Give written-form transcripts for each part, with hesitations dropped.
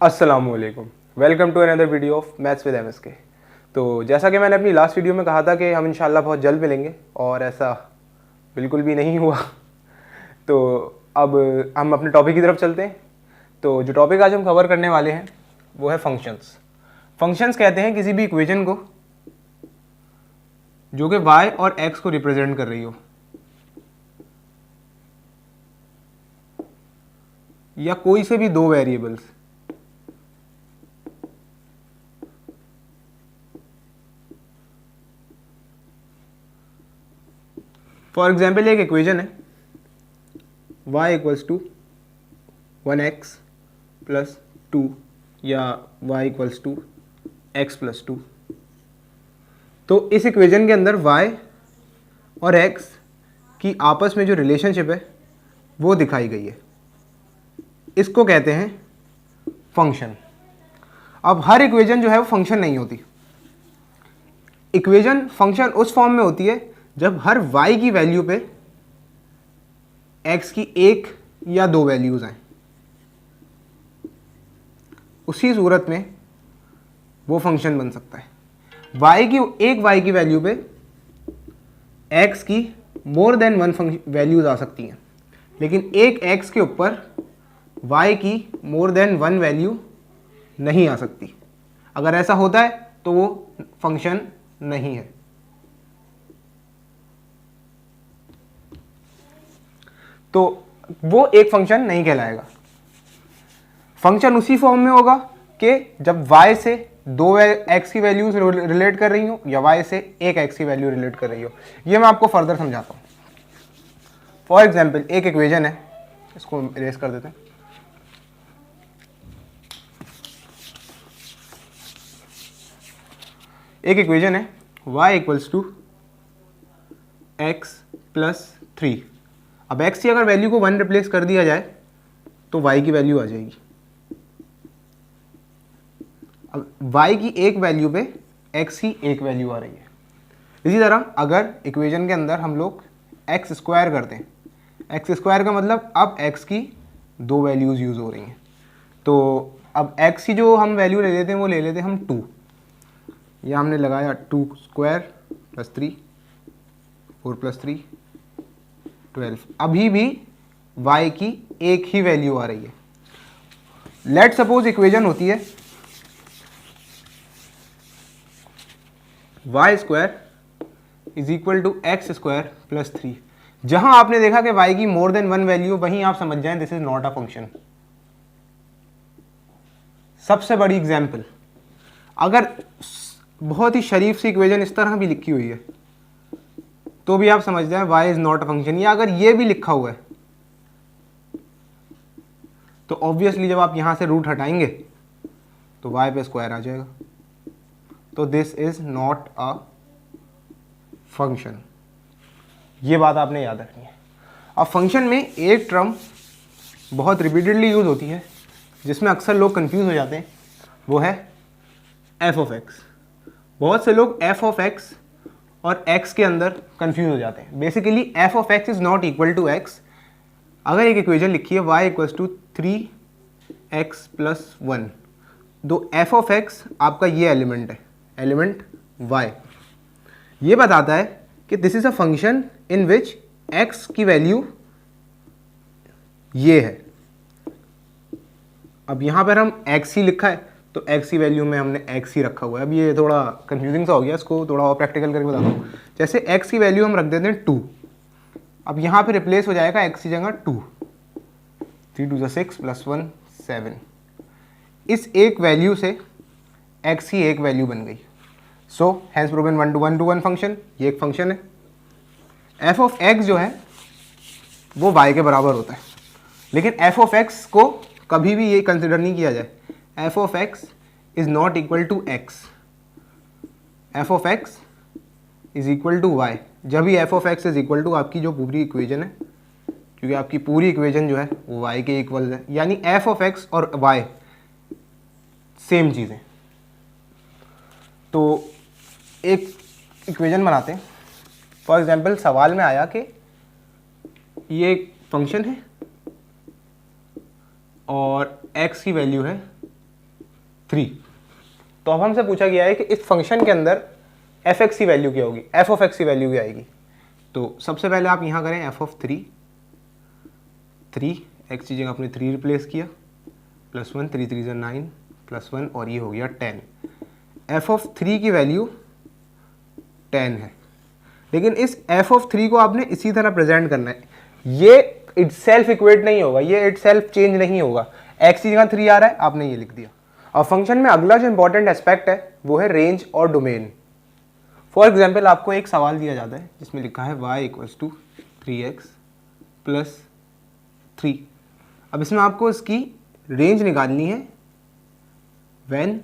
अस्सलामुअलैकुम, welcome to another video of maths with MSK. तो जैसा कि मैंने अपनी लास्ट वीडियो में कहा था कि हम इंशाल्लाह बहुत जल्द मिलेंगे और ऐसा बिल्कुल भी नहीं हुआ। तो अब हम अपने टॉपिक की तरफ चलते हैं। तो जो टॉपिक आज हम कवर करने वाले हैं वो है फंक्शंस। फंक्शंस कहते हैं किसी भी इक्वेशन को जो कि y और x को रिप्रेजेंट कर रही हो, या कोई से भी दो वेरिएबल्स। फॉर एग्जाम्पल एक इक्वेशन है y equals to 1x plus 2 या y equals to x plus 2। तो इस इक्वेशन के अंदर y और x की आपस में जो रिलेशनशिप है वो दिखाई गई है, इसको कहते हैं फंक्शन। अब हर इक्वेशन जो है वो फंक्शन नहीं होती। इक्वेशन फंक्शन उस फॉर्म में होती है जब हर y की वैल्यू पे x की एक या दो वैल्यूज हैं, उसी सूरत में वो फंक्शन बन सकता है। एक y की वैल्यू पे x की मोर देन वन वैल्यूज आ सकती हैं, लेकिन एक x के ऊपर y की मोर देन वन वैल्यू नहीं आ सकती। अगर ऐसा होता है तो वो फंक्शन नहीं है। तो वो एक फंक्शन नहीं कहलाएगा। फंक्शन उसी फॉर्म में होगा कि जब y से दो x की वैल्यूज रिलेट कर रही हो या y से एक x की वैल्यू रिलेट कर रही हो। ये मैं आपको फर्दर समझाता हूँ। फॉर एग्जाम्पल एक इक्वेशन है, इसको इरेज कर देते हैं। एक इक्वेशन है y equals to x plus 3। अब x की अगर वैल्यू को 1 रिप्लेस कर दिया जाए तो y की वैल्यू आ जाएगी। अब y की एक वैल्यू पे x की एक वैल्यू आ रही है। इसी तरह अगर इक्वेशन के अंदर हम लोग x स्क्वायर करते हैं, x स्क्वायर का मतलब अब x की दो वैल्यूज़ यूज़ हो रही हैं। तो अब x की जो हम वैल्यू ले लेते हैं वो ले लेते हैं हम 2। यह हमने लगाया 2 स्क्वायर प्लस 3, 4 प्लस 3 12। अभी भी y की एक ही वैल्यू आ रही है। लेट सपोज इक्वेशन होती है y square is equal to x square plus 3। जहां आपने देखा कि y की मोर देन वन वैल्यू, वहीं आप समझ जाएं this is not a function. सबसे बड़ी एग्जांपल, अगर बहुत ही शरीफ सी इक्वेशन इस तरह भी लिखी हुई है तो भी आप समझ जाएं y is not a function. या अगर ये भी लिखा हुआ है तो ऑब्वियसली जब आप यहां से रूट हटाएंगे तो y पे स्क्वायर आ जाएगा। तो this is not a function. ये बात आपने याद रखनी है। अब फंक्शन में एक टर्म बहुत रिपीटेडली यूज होती है जिसमें अक्सर लोग कंफ्यूज हो जाते हैं, वो है एफ ऑफ एक्स। बहुत से लोग एफ ऑफ एक्स और एक्स के अंदर कंफ्यूज हो जाते हैं। Basically f of x is not equal to x. अगर एक इक्वेशन लिखी है y equals to 3x plus 1, तो एफ ऑफ एक्स आपका ये एलिमेंट है, एलिमेंट y। ये बताता है कि this is a function in which x की वैल्यू ये है। अब यहां पर हम x ही लिखा है तो x की वैल्यू में हमने x ही रखा हुआ है। अब ये थोड़ा कंफ्यूजिंग सा हो गया, इसको थोड़ा और प्रैक्टिकल करके बताता हूँ। जैसे x की वैल्यू हम रख देते हैं 2, अब यहाँ पे रिप्लेस हो जाएगा x की जगह 2, 3 2 6 प्लस 1 7। इस एक वैल्यू से x की एक वैल्यू बन गई। So hence proven 1 to 1 function. ये एक फंक्शन है। f ऑफ x जो है वो y के बराबर होता है, लेकिन f ऑफ x को कभी भी ये कंसिडर नहीं किया जाए f of x is not equal to x। f of x is equal to y। जब भी f of x is equal to आपकी जो पूरी इक्वेशन है, क्योंकि आपकी पूरी इक्वेशन जो है वो y के इक्वल है, यानी f ऑफ x और y सेम चीज़ें। तो एक इक्वेशन बनाते हैं। फॉर एग्जाम्पल सवाल में आया कि ये एक फंक्शन है और x की वैल्यू है 3। तो अब हमसे पूछा गया है कि इस फंक्शन के अंदर एफ एक्स की वैल्यू क्या होगी, एफ ऑफ एक्स की वैल्यू क्या आएगी। तो सबसे पहले आप यहाँ करें एफ ऑफ 3 एक्स की जगह आपने 3 रिप्लेस किया, +1 3 3 9 +1 और ये हो गया 10। एफ ऑफ 3 की वैल्यू 10 है, लेकिन इस एफ ऑफ 3 को आपने इसी तरह प्रेजेंट करना है। ये इट सेल्फ इक्वेट नहीं होगा, ये इट सेल्फ चेंज नहीं होगा। एक्स की जगह 3 आ रहा है, आपने ये लिख दिया। और फंक्शन में अगला जो इंपॉर्टेंट एस्पेक्ट है वो है रेंज और डोमेन। फॉर एग्जाम्पल आपको एक सवाल दिया जाता है जिसमें लिखा है y = 3x + 3। अब इसमें आपको इसकी रेंज निकालनी है व्हेन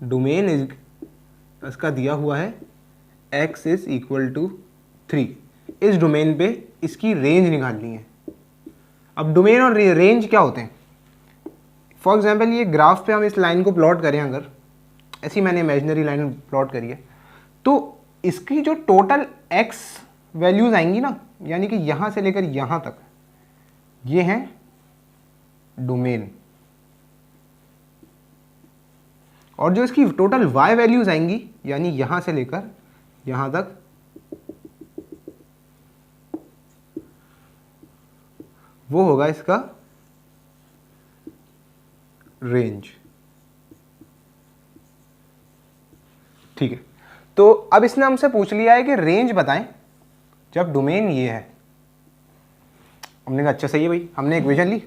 डोमेन इज, इसका दिया हुआ है x = 3। इस डोमेन पे इसकी रेंज निकालनी है। अब डोमेन और रेंज क्या होते हैं? फॉर एग्जाम्पल ये ग्राफ पे हम इस लाइन को प्लॉट करें, अगर ऐसी मैंने इमेजिनरी लाइन प्लॉट करी है, तो इसकी जो टोटल x वैल्यूज आएंगी ना, यानी कि यहाँ से लेकर यहाँ तक, ये हैं डोमेन। और जो इसकी टोटल y वैल्यूज आएंगी, यानी यहाँ से लेकर यहाँ तक, वो होगा इसका रेंज। ठीक है, तो अब इसने हमसे पूछ लिया है कि रेंज बताएं जब डोमेन ये है। हमने कहा अच्छा सही है भाई, हमने इक्वेशन ली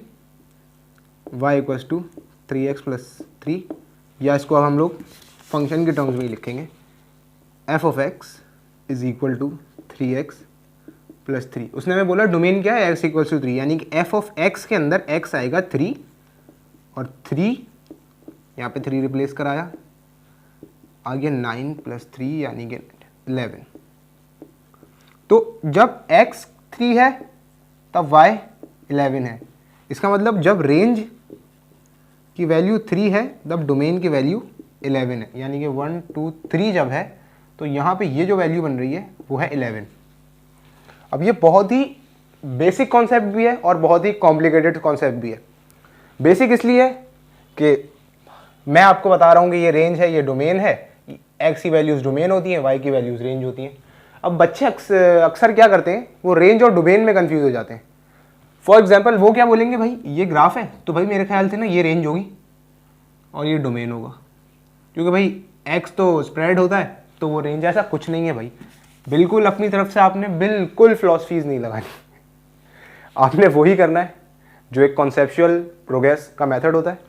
y = 3x + 3, या इसको अब हम लोग फंक्शन के टर्म्स में ही लिखेंगे, f of x = 3x + 3। उसने हमें बोला डोमेन क्या है, x = 3, यानी कि f of x के अंदर x आएगा 3 और 3 यहाँ पे 3 रिप्लेस कराया, आ गया 9 + 3 यानी कि 11। तो जब x 3 है तब y 11 है। इसका मतलब जब रेंज की वैल्यू 3 है तब डोमेन की वैल्यू 11 है, यानी कि 1 2 3 जब है तो यहाँ पे ये जो वैल्यू बन रही है वो है 11। अब ये बहुत ही बेसिक कॉन्सेप्ट भी है और बहुत ही कॉम्प्लिकेटेड कॉन्सेप्ट भी है। बेसिक इसलिए कि मैं आपको बता रहा हूँ कि ये रेंज है, ये डोमेन है, x की वैल्यूज़ डोमेन होती हैं, y की वैल्यूज़ रेंज होती हैं। अब बच्चे अक्सर क्या करते हैं, वो रेंज और डोमेन में कंफ्यूज हो जाते हैं। फॉर एग्जाम्पल वो क्या बोलेंगे, भाई ये ग्राफ है तो भाई मेरे ख्याल से ना ये रेंज होगी और ये डोमेन होगा, क्योंकि भाई x तो स्प्रेड होता है तो वो रेंज। ऐसा कुछ नहीं है भाई, बिल्कुल अपनी तरफ से आपने बिल्कुल फिलॉसफीज नहीं लगानी। आपने वही करना है जो एक कॉन्सेप्चुअल प्रोग्रेस का मेथड होता है,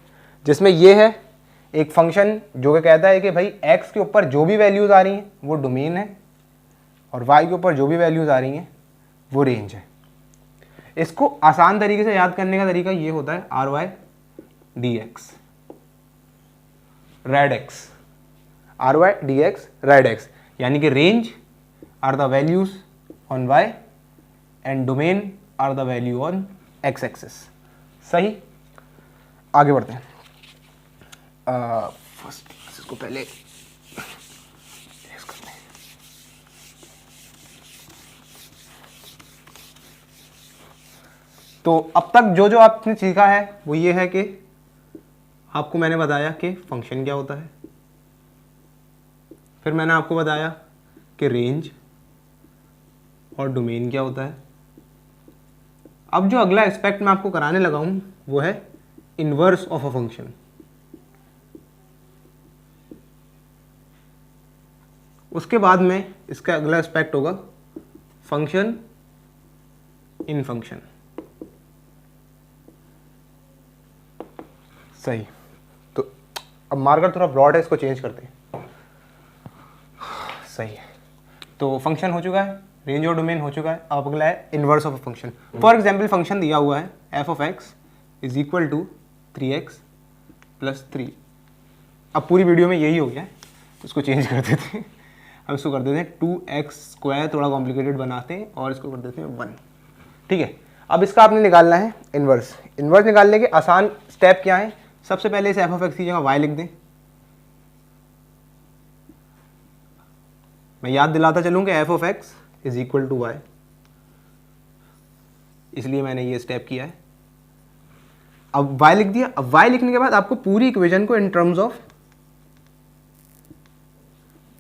जिसमें ये है एक फंक्शन जो कि कहता है कि भाई x के ऊपर जो भी वैल्यूज़ आ रही हैं वो डोमेन है और y के ऊपर जो भी वैल्यूज़ आ रही हैं वो रेंज है। इसको आसान तरीके से याद करने का तरीका ये होता है ry dx read x, ry dx read x, यानी कि range are the values on y and domain are the value on x axis. सही, आगे बढ़ते हैं। फर्स्ट इसको पहले करते हैं। तो अब तक जो जो आपने सीखा है वो ये है कि आपको मैंने बताया कि फंक्शन क्या होता है, फिर मैंने आपको बताया कि रेंज और डोमेन क्या होता है। अब जो अगला एस्पेक्ट मैं आपको कराने लगा हूं वो है इनवर्स ऑफ अ फंक्शन। उसके बाद में इसका अगला एस्पेक्ट होगा फंक्शन इन फंक्शन। सही, तो अब मार्कर थोड़ा ब्रॉड है, इसको चेंज करते हैं। सही है, तो फंक्शन हो चुका है, रेंज और डोमेन हो चुका है। अब अगला है inverse of a function. For example function दिया हुआ है f of x = 3x + 3। अब पूरी वीडियो में यही हो गया है, तो इसको चेंज कर देते हैं। अब इसको कर देते हैं 2x², थोड़ा कॉम्प्लिकेटेड बनाते हैं और इसको कर देते हैं 1। ठीक है, अब इसका आपने निकालना है इनवर्स। इनवर्स निकालने के आसान स्टेप क्या है, सबसे पहले इस f of x की जगह y लिख दें। मैं याद दिलाता चलूँ कि f of x = y, इसलिए मैंने ये स्टेप किया है। अब y लिख दिया। अब y लिखने के बाद आपको पूरी इक्वेशन को इन टर्म्स ऑफ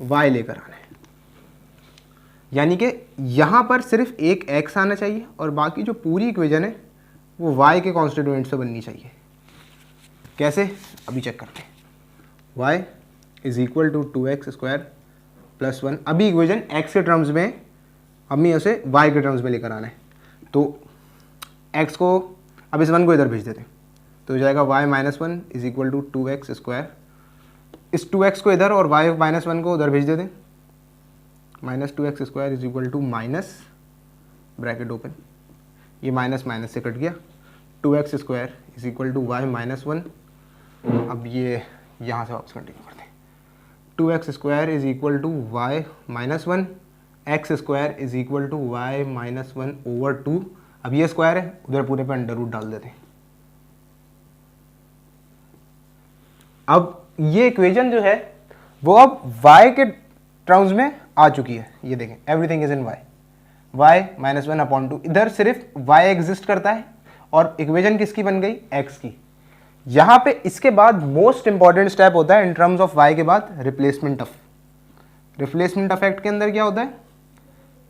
y लेकर आना है, यानी कि यहां पर सिर्फ एक x आना चाहिए और बाकी जो पूरी इक्वेशन है वो y के कॉन्स्टिट्यूएंट से बननी चाहिए। कैसे, अभी चेक करते हैं। y is equal to 2x² plus 1। अभी इक्वेशन x के टर्म्स में, हमें उसे y के टर्म्स में लेकर आना है। तो x को, अब इस 1 को इधर भेज देते हैं, तो हो जाएगा y minus 1 is equal to 2x²। इस 2x को इधर और y माइनस 1 को उधर भेज देते हैं। Minus 2x² is equal to minus, bracket open, ये माइनस माइनस से कट गया, 2x² is equal to y minus 1। अब ये यहाँ से वापस कंटिन्यू करते हैं। 2x² is equal to y minus 1, x² is equal to y minus 1 over 2। अब ये स्क्वायर है, उधर पूरे पे अंडर रूट डाल देते हैं। अब ये इक्वेशन जो है वो अब y के टर्म्स में आ चुकी है। ये देखें, everything is in y minus 1 upon 2। इधर सिर्फ y एग्जिस्ट करता है और इक्वेशन किसकी बन गई, x की। यहां पे इसके बाद मोस्ट इंपॉर्टेंट स्टेप होता है इन टर्म्स ऑफ y के बाद, रिप्लेसमेंट ऑफ। रिप्लेसमेंट इफेक्ट के अंदर क्या होता है,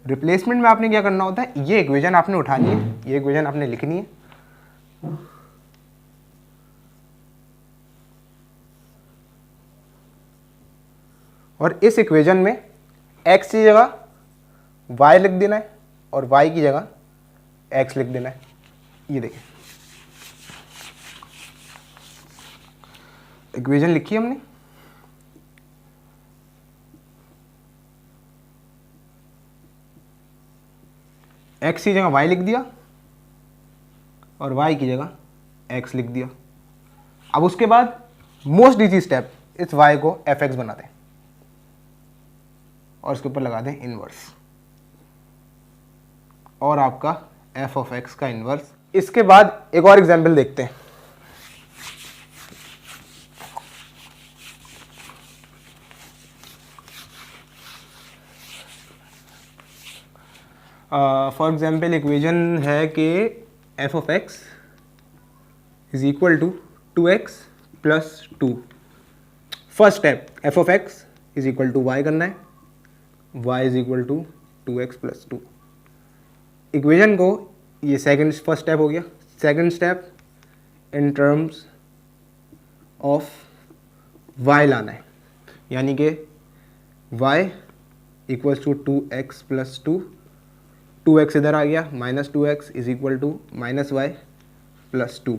रिप्लेसमेंट में आपने क्या करना होता है, ये इक्वेशन आपने उठानी है, ये इक्वेशन आपने लिखनी है। और इस इक्वेशन में x की जगह y लिख देना है और y की जगह x लिख देना है। ये देखें, इक्वेशन लिखी हमने, x की जगह y लिख दिया और y की जगह x लिख दिया। अब उसके बाद मोस्ट इजी स्टेप, इस y को fx बना दें और इसके ऊपर लगा दें इनवर्स, और आपका f ऑफ x का इनवर्स। इसके बाद एक और एग्जांपल देखते हैं। फॉर एग्जाम्पल इक्वेशन है कि f of x is equal to 2x plus 2। First step, f of x is equal to y करना है, y is equal to 2x plus 2। Equation को, ये सेकंड फर्स्ट स्टेप हो गया। Second step, in terms of y लाना है, यानी कि y equals to 2x plus 2। 2x इधर आ गया, minus 2x is equal to minus y plus 2।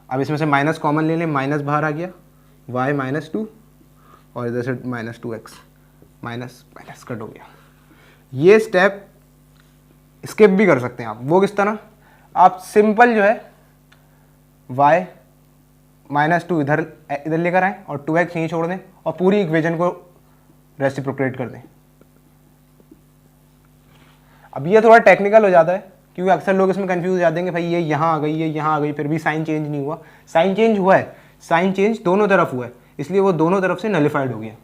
अब इसमें से माइनस कॉमन ले लें, माइनस बाहर आ गया, y माइनस 2 और इधर से minus 2x, minus minus cut हो गया। ये स्टेप स्किप भी कर सकते हैं आप। वो किस तरह, आप सिंपल जो है y माइनस 2 इधर लेकर आएँ और 2x यहीं छोड़ दें और पूरी इक्वेशन को रेसिप्रोकेट कर दें। अब ये थोड़ा टेक्निकल हो जाता है क्योंकि अक्सर लोग इसमें कंफ्यूज हो जाते हैं कि भाई ये यहाँ आ गई, ये यहाँ आ गई, फिर भी साइन चेंज नहीं हुआ। साइन चेंज हुआ है, साइन चेंज दोनों तरफ हुआ है, इसलिए वो दोनों तरफ से नलिफाइड हो गया।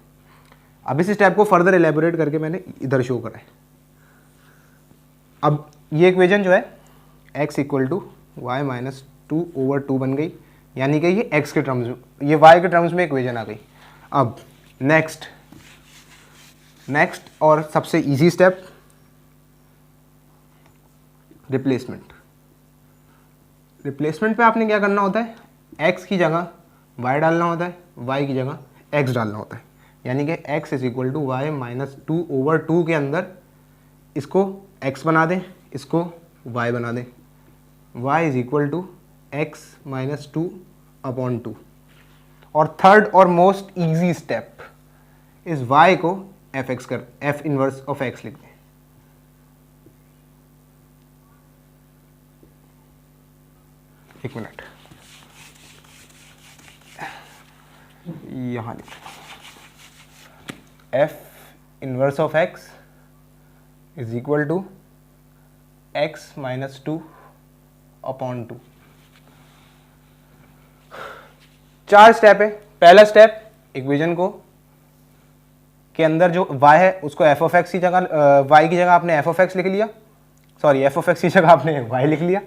अब इस स्टेप को फर्दर एलेबोरेट करके मैंने इधर शो करा है। अब ये इक्वेशन जो है x equal to y minus 2 over 2 बन गई, यानी कि ये x के टर्म्स, ये y के टर्म्स में इक्वेशन आ गई। अब नेक्स्ट और सबसे इजी स्टेप, रिप्लेसमेंट। रिप्लेसमेंट पे आपने क्या करना होता है, x की जगह y डालना होता है, y की जगह x डालना होता है, यानी कि x is equal to y minus 2 over 2 के अंदर इसको x बना दें, इसको y बना दें, y is equal to x minus 2 upon 2। और थर्ड और मोस्ट इजी स्टेप, इस y को f इनवर्स ऑफ x लिख दें। एक मिनट, यहाँ लिख f inverse of x is equal to x minus 2 upon 2। 4 step है। पहला स्टेप, इक्वेशन को के अंदर जो y है उसको f ऑफ x की जगह y की जगह आपने f ऑफ x लिख लिया, सॉरी f ऑफ x की जगह आपने y लिख लिया।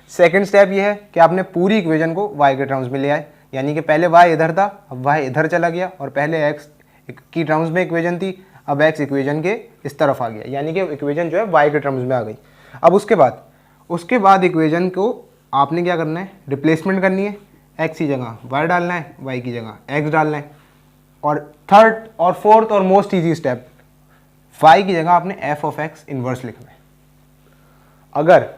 सेकंड स्टेप ये है कि आपने पूरी इक्वेशन को y के टर्म्स में ले आए, यानी कि पहले y इधर था, अब y इधर चला गया, और पहले x की टर्म्स में इक्वेशन थी, अब x इक्वेशन के इस तरफ आ गया, यानी कि इक्वेशन जो है y के टर्म्स में आ गई। अब उसके बाद इक्वेशन को आपने क्या करना है, रिप्लेसमेंट करनी है, x की जगह y डालना है, y की जगह x डालना है। और थर्ड और फोर्थ और मोस्ट ईजी स्टेप, y की जगह आपने f ऑफ x इनवर्स लिखना है। अगर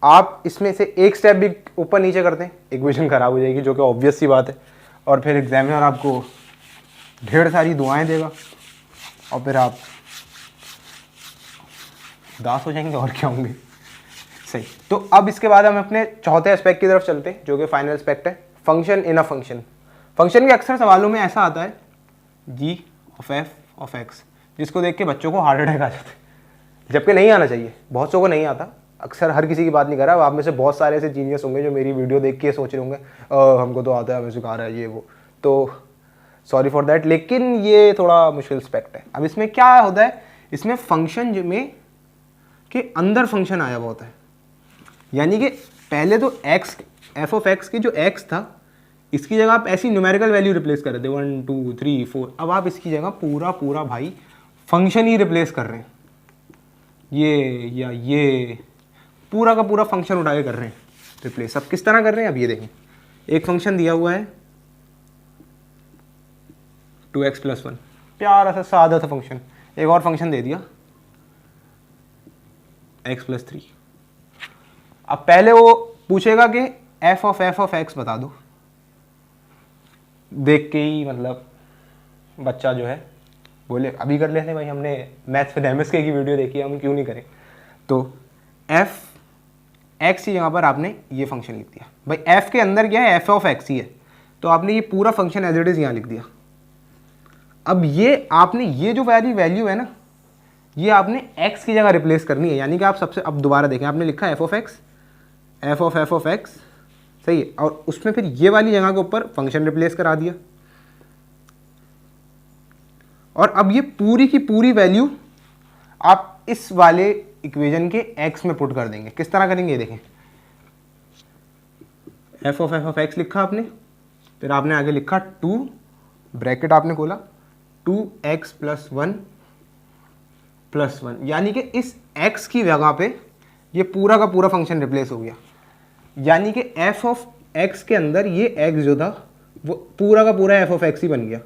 आप इसमें से एक स्टेप भी ऊपर नीचे करते हैं इक्वेशन खराब हो जाएगी, जो कि ऑब्वियस सी बात है, और फिर एग्जामिनर आपको ढेर सारी दुआएं देगा और फिर आप उदास हो जाएंगे और क्या होंगे। सही, तो अब इसके बाद हम अपने चौथे एस्पेक्ट की तरफ चलते हैं, जो कि फाइनल एस्पेक्ट है, function in a function. Function के अक्सर सवालों में ऐसा आता है g of f of x, जिसको देख के बच्चों को हार्ट अटैक आ जाता है, जबकि नहीं आना चाहिए। बहुत सौ को नहीं आता, अक्सर हर किसी की बात नहीं कर रहा। आप में से बहुत सारे ऐसे जीनियस होंगे जो मेरी वीडियो देख के सोच रहे होंगे हमको तो आता है, हमें सिखा रहा है ये वो, तो सॉरी फॉर दैट, लेकिन ये थोड़ा मुश्किल एस्पेक्ट है। अब इसमें क्या होता है, इसमें फंक्शन में के अंदर फंक्शन आया हुआ होता है, यानी कि पहले तो x f ऑफ x की जो x था, इसकी जगह आप ऐसी न्यूमेरिकल वैल्यू रिप्लेस कर रहे थे 1 2 3 4, अब आप इसकी जगह पूरा भाई फंक्शन ही रिप्लेस कर रहे हैं, ये या ये पूरा का पूरा फंक्शन उठा के कर रहे हैं रिप्लेस। अब किस तरह कर रहे हैं, अब ये देखें, एक फंक्शन दिया हुआ है 2x + 1, प्यारा सा सादा सा फंक्शन, एक और फंक्शन दे दिया x + 3। अब पहले वो पूछेगा कि f ऑफ x बता दो, देख के ही मतलब बच्चा जो है बोले अभी कर लेते हैं भाई, हमने मैथ्स विद एमएसके की वीडियो देखी है, हम क्यों नहीं करें। तो f x की जगह पर आपने ये फंक्शन लिख दिया, भाई f के अंदर क्या है, f ऑफ x ही है, तो आपने ये पूरा फंक्शन एज इट इज यहाँ लिख दिया। अब ये आपने ये जो वैल्यू है ना, ये आपने x की जगह रिप्लेस करनी है, यानी कि आप सबसे, अब दोबारा देखें, आपने लिखा f ऑफ x, सही है, और उसमें फिर ये वाली जगह के ऊपर फंक्शन रिप्लेस करा दिया, और अब ये पूरी की पूरी वैल्यू आप इस वाले इक्वेशन के x में पुट कर देंगे। किस तरह करेंगे ये देखें, f ऑफ x लिखा आपने, फिर आपने आगे लिखा 2 ब्रैकेट आपने खोला 2x + 1 + 1, यानी कि इस x की जगह पे ये पूरा का पूरा फंक्शन रिप्लेस हो गया, यानी कि f ऑफ x के अंदर ये x जो था वो पूरा का पूरा f ऑफ x ही बन गया,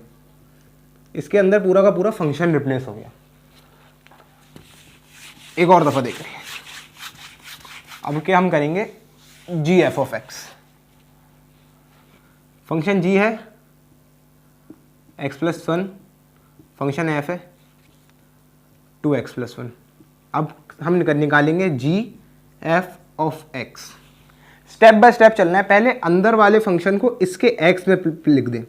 इसके अंदर पूरा का पूरा फंक्शन रिप्लेस हो गया। एक और दफा देख रहे हैं, अब क्या हम करेंगे, g f of x, function g है, x + 1, फंक्शन f है 2x + 1। अब हम निकालेंगे g f of x। Step by step चलना है, पहले अंदर वाले फंक्शन को इसके x में लिख दें,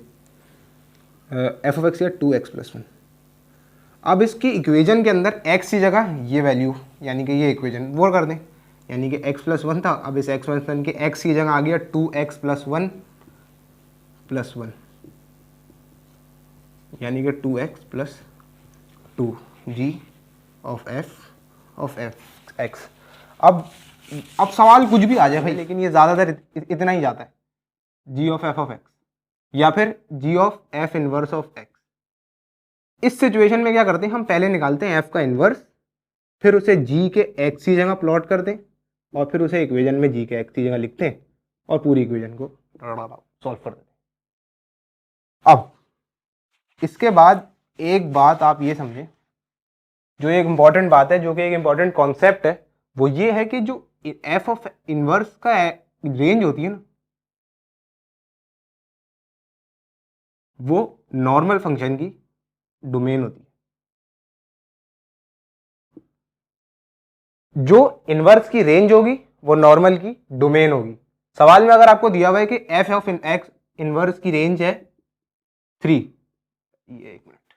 f ऑफ x या 2x + 1। अब इसकी इक्वेशन के अंदर x की जगह ये वैल्यू, यानी कि ये इक्वेशन वो कर दें, यानी कि x + 1 था, अब इस x + 1 के x की जगह आ गया 2x + 1 + 1, यानी कि 2x + 2 g of f x। अब सवाल कुछ भी आ जाए भाई, लेकिन ये ज़्यादातर इतना ही जाता है, g of f of x या फिर g of f inverse of x। इस सिचुएशन में क्या करते हैं, हम पहले निकालते हैं f का इनवर्स, फिर उसे g के x की जगह प्लॉट कर दें, और फिर उसे इक्वेशन में g के x की जगह लिखते हैं और पूरी इक्वेशन को सॉल्व कर देते हैं। अब इसके बाद एक बात आप ये समझें, जो एक इंपॉर्टेंट बात है, जो कि एक इंपॉर्टेंट कॉन्सेप्ट है, वो ये है कि जो f ऑफ इनवर्स का रेंज होती है ना, वो नॉर्मल फंक्शन की डोमेन होती है। जो इनवर्स की रेंज होगी वो नॉर्मल की डोमेन होगी। सवाल में अगर आपको दिया हुआ है कि f ऑफ x इनवर्स की रेंज है 3, ये एक minute,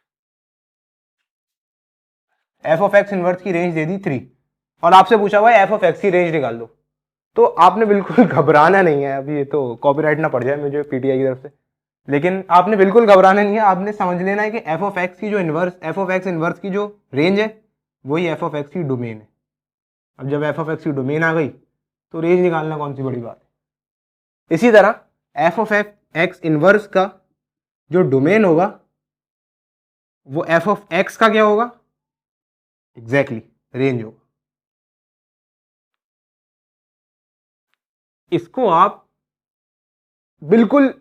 f of x inverse की रेंज दे दी 3 और आपसे पूछा हुआ है f ऑफ x की रेंज निकाल दो, तो आपने बिल्कुल घबराना नहीं है। अभी ये तो कॉपीराइट ना पड़ जाए मुझे पीटीआई की तरफ से, लेकिन आपने बिल्कुल घबराना नहीं है। आपने समझ लेना है कि f ऑफ x की जो inverse, f of x inverse की जो रेंज है वही f ऑफ x की डोमेन है। अब जब f ऑफ x की डोमेन आ गई तो रेंज निकालना कौन सी बड़ी बात है। इसी तरह एफ ऑफ एक्स इनवर्स का जो डोमेन होगा वो एफ ऑफ एक्स का क्या होगा, एग्जैक्टली रेंज होगा। इसको आप बिल्कुल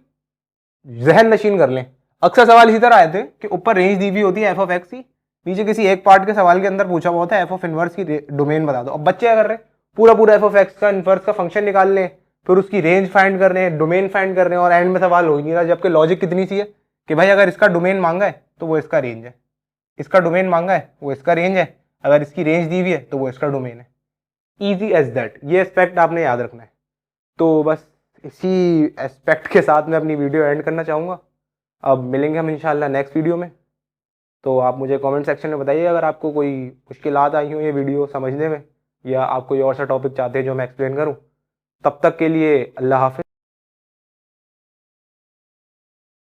जहन नशीन कर लें। अक्सर सवाल इसी तरह आए थे कि ऊपर रेंज दी हुई होती है एफ ऑफ एक्स की, नीचे किसी एक पार्ट के सवाल के अंदर पूछा हुआ होता है एफ ऑफ इनवर्स की डोमेन बता दो। अब बच्चे क्या कर रहे हैं, पूरा पूरा एफ ऑफ एक्स का इनवर्स का फंक्शन निकाल लें, फिर उसकी रेंज फाइंड कर रहे हैं, डोमेन फाइंड कर रहे हैं, और एंड में सवाल हो ही नहीं रहा। जबकि लॉजिक कितनी सी है कि भाई अगर इसका डोमेन मांगा है तो वो इसका रेंज है, इसका डोमेन मांगा है वो इसका रेंज है, अगर इसकी रेंज दी हुई है तो वो इसका डोमेन है। ईजी एज दैट, ये एस्पेक्ट आपने याद रखना है। तो बस इसी एस्पेक्ट के साथ मैं अपनी वीडियो एंड करना चाहूँगा। अब मिलेंगे हम इंशाल्लाह नेक्स्ट वीडियो में। तो आप मुझे कमेंट सेक्शन में बताइए अगर आपको कोई मुश्किलात आई हो ये वीडियो समझने में, या आप कोई और सा टॉपिक चाहते हैं जो मैं एक्सप्लेन करूं। तब तक के लिए अल्लाह हाफिज़।